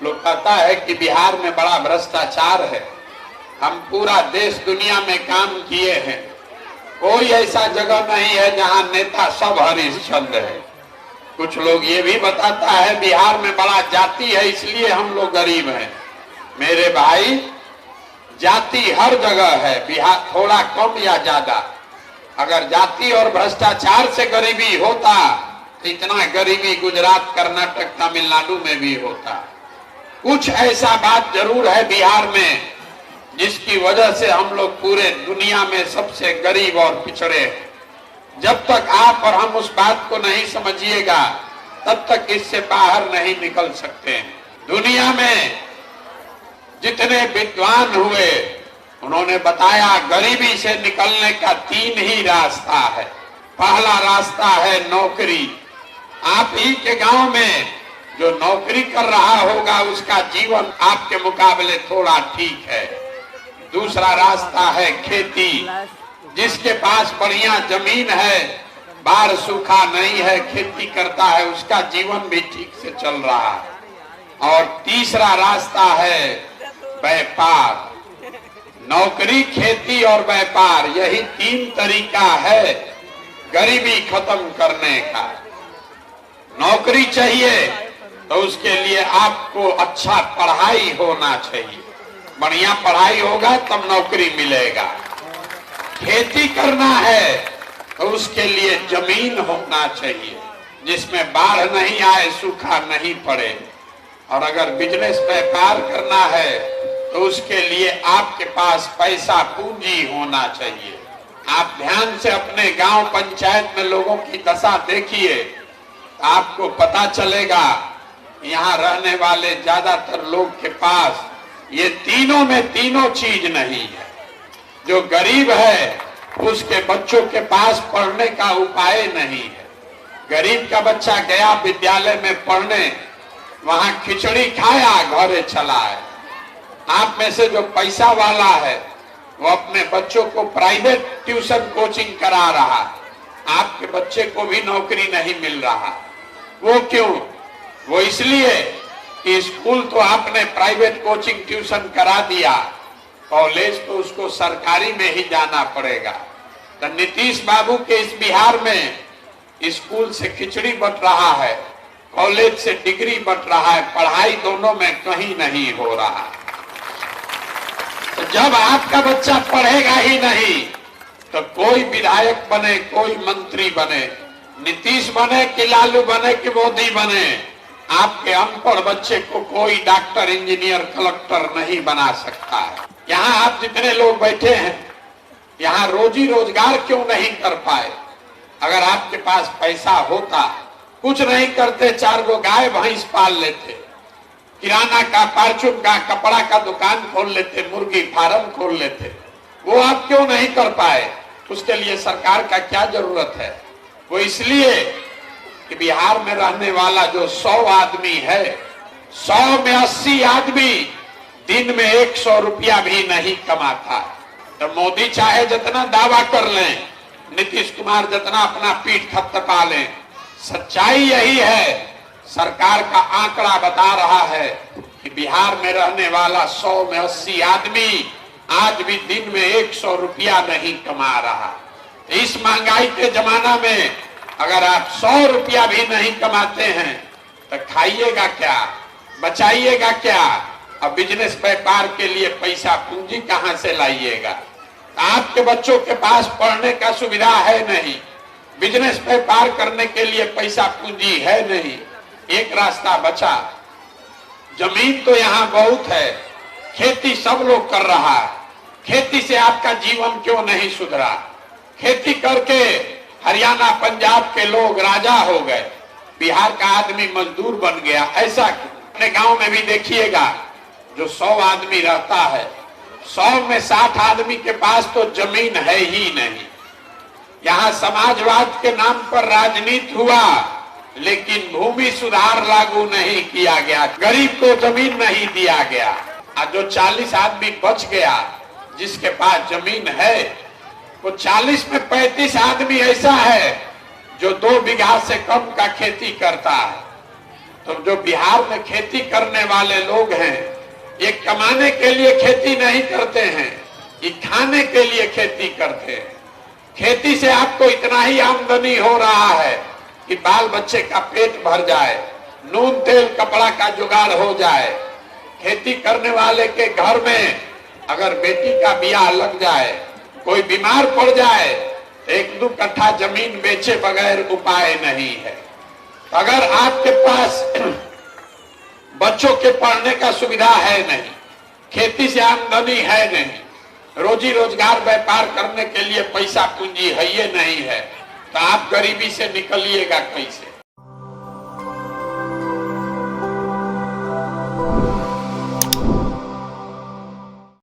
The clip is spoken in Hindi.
लोग पता है कि बिहार में बड़ा भ्रष्टाचार है। हम पूरा देश दुनिया में काम किए हैं, कोई ऐसा जगह नहीं है जहां नेता सब हरिश्चंद्र है। कुछ लोग ये भी बताता है बिहार में बड़ा जाति है इसलिए हम लोग गरीब हैं। मेरे भाई, जाति हर जगह है, बिहार थोड़ा कम या ज्यादा। अगर जाति और भ्रष्टाचार से गरीबी होता तो इतना गरीबी गुजरात, कर्नाटक, तमिलनाडु में भी होता। कुछ ऐसा बात जरूर है बिहार में जिसकी वजह से हम लोग पूरे दुनिया में सबसे गरीब और पिछड़े हैं। जब तक आप और हम उस बात को नहीं समझिएगा तब तक इससे बाहर नहीं निकल सकते हैं। दुनिया में जितने विद्वान हुए उन्होंने बताया गरीबी से निकलने का 3 ही रास्ता है। पहला रास्ता है नौकरी। आप ही के गांव में जो नौकरी कर रहा होगा उसका जीवन आपके मुकाबले थोड़ा ठीक है। दूसरा रास्ता है खेती। जिसके पास बढ़िया जमीन है, बाढ़ सूखा नहीं है, खेती करता है, उसका जीवन भी ठीक से चल रहा है। और तीसरा रास्ता है व्यापार। नौकरी, खेती और व्यापार, यही 3 तरीका है गरीबी खत्म करने का। नौकरी चाहिए तो उसके लिए आपको अच्छा पढ़ाई होना चाहिए। बढ़िया पढ़ाई होगा तब नौकरी मिलेगा। खेती करना है तो उसके लिए जमीन होना चाहिए जिसमें बाढ़ नहीं आए, सूखा नहीं पड़े। और अगर बिजनेस व्यापार करना है तो उसके लिए आपके पास पैसा, पूंजी होना चाहिए। आप ध्यान से अपने गांव पंचायत में लोगों की दशा देखिए, आपको पता चलेगा यहाँ रहने वाले ज्यादातर लोग के पास ये तीनों में तीनों चीज नहीं है। जो गरीब है उसके बच्चों के पास पढ़ने का उपाय नहीं है। गरीब का बच्चा गया विद्यालय में पढ़ने, वहां खिचड़ी खाया, घरे चला है। आप में से जो पैसा वाला है वो अपने बच्चों को प्राइवेट ट्यूशन कोचिंग करा रहा है। आपके बच्चे को भी नौकरी नहीं मिल रहा। वो क्यों? वो इसलिए कि स्कूल तो आपने प्राइवेट कोचिंग ट्यूशन करा दिया, कॉलेज तो उसको सरकारी में ही जाना पड़ेगा। तो नीतीश बाबू के इस बिहार में स्कूल से खिचड़ी बंट रहा है, कॉलेज से डिग्री बंट रहा है, पढ़ाई दोनों में कहीं नहीं हो रहा। तो जब आपका बच्चा पढ़ेगा ही नहीं तो कोई विधायक बने, कोई मंत्री बने, नीतीश बने कि लालू बने कि मोदी बने, आपके अनपढ़ बच्चे को कोई डॉक्टर, इंजीनियर, कलेक्टर नहीं बना सकता है। यहाँ आप जितने लोग बैठे हैं यहाँ रोजी रोजगार क्यों नहीं कर पाए? अगर आपके पास पैसा होता, कुछ नहीं करते, 4 गो गाय भैंस पाल लेते, किराना का, परचून का, कपड़ा का दुकान खोल लेते, मुर्गी फार्म खोल लेते, वो आप क्यों नहीं कर पाए? उसके लिए सरकार का क्या जरूरत है? वो इसलिए कि बिहार में रहने वाला जो 100 आदमी है, 100 में 80 आदमी दिन में 100 रुपया भी नहीं कमाता। तो मोदी चाहे जितना दावा कर लें, नीतीश कुमार जितना अपना पीठ थपथपा लें, सच्चाई यही है। सरकार का आंकड़ा बता रहा है कि बिहार में रहने वाला 100 में 80 आदमी आज भी दिन में 100 रुपया नहीं कमा रहा। इस महंगाई के जमाना में अगर आप 100 रुपया भी नहीं कमाते हैं तो खाइएगा क्या, बचाइएगा क्या? अब बिजनेस व्यापार के लिए पैसा, पूंजी कहां से लाइएगा? आपके बच्चों के पास पढ़ने का सुविधा है नहीं, बिजनेस व्यापार करने के लिए पैसा, पूंजी है नहीं। एक रास्ता बचा, जमीन तो यहाँ बहुत है, खेती सब लोग कर रहा है। खेती से आपका जीवन क्यों नहीं सुधरा? खेती करके हरियाणा, पंजाब के लोग राजा हो गए, बिहार का आदमी मजदूर बन गया। ऐसा अपने गांव में भी देखिएगा, जो 100 आदमी रहता है, 100 में 60 आदमी के पास तो जमीन है ही नहीं। यहाँ समाजवाद के नाम पर राजनीति हुआ लेकिन भूमि सुधार लागू नहीं किया गया, गरीब को जमीन नहीं दिया गया। और जो 40 आदमी बच गया जिसके पास जमीन है, वो 40 में 35 आदमी ऐसा है जो 2 बीघा से कम का खेती करता है। तो जो बिहार में खेती करने वाले लोग हैं, ये कमाने के लिए खेती नहीं करते हैं, ये खाने के लिए खेती करते हैं। खेती से आपको इतना ही आमदनी हो रहा है कि बाल बच्चे का पेट भर जाए, नून तेल कपड़ा का जुगाड़ हो जाए। खेती करने वाले के घर में अगर बेटी का ब्याह लग जाए, कोई बीमार पड़ जाए, तो 1-2 कट्ठा जमीन बेचे बगैर उपाय नहीं है। अगर आपके पास बच्चों के पढ़ने का सुविधा है नहीं, खेती से आमदनी है नहीं, रोजी रोजगार व्यापार करने के लिए पैसा पूंजी है ये नहीं है, तो आप गरीबी से निकलिएगा कैसे?